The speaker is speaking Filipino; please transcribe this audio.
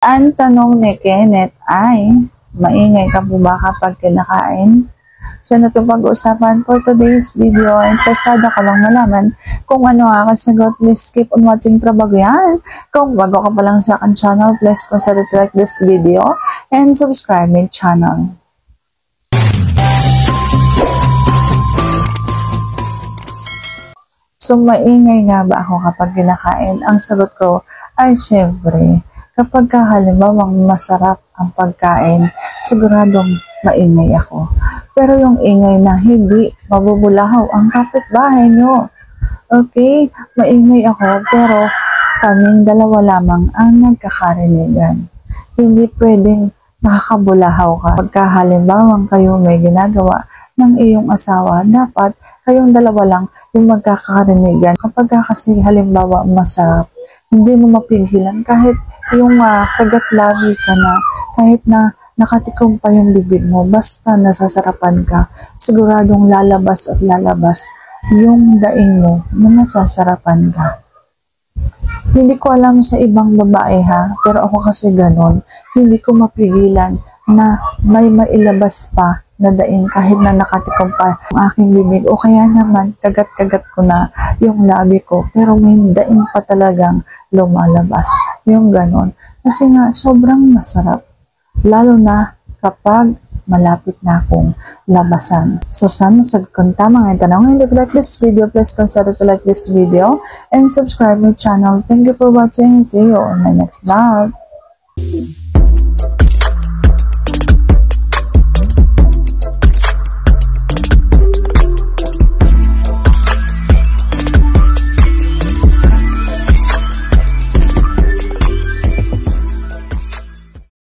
Ang tanong ni Kenneth ay, maingay ka po ba kapag kinakain? So na itong pag-uusapan for today's video. Interesado ka lang malaman kung ano ang aking sagot. Please keep on watching para bago yan. Kung bago ka pa lang sa aking channel, please consider to like this video and subscribe my channel. So maingay nga ba ako kapag kinakain? Ang sagot ko ay syempre, kapag halimbawang masarap ang pagkain, siguradong maingay ako. Pero yung ingay na hindi mabubulahaw ang kapitbahay nyo. Okay, maingay ako pero kaming dalawa lamang ang nagkakarinigan. Hindi pwedeng nakakabulahaw ka. Pagka halimbawang kayo may ginagawa ng iyong asawa, dapat kayong dalawa lang yung magkakarinigan. Kapag kasi halimbawa masarap, hindi mo mapigilan kahit yung kagat-labi ka na, kahit na nakatikom pa yung bibig mo, basta nasasarapan ka, siguradong lalabas at lalabas yung daing mo na nasasarapan ka. Hindi ko alam sa ibang babae ha, pero ako kasi ganon, hindi ko mapigilan na may mailabas pa na daing kahit na nakatikom pa ang aking bibig o kaya naman kagat-kagat ko na yung labi ko pero may daing pa talagang lumalabas yung ganon kasi nga sobrang masarap lalo na kapag malapit na akong labasan. So sana sagot ko tama nga yung tanong. If you like this video, please consider to like this video and subscribe my channel. Thank you for watching. See you on my next vlog.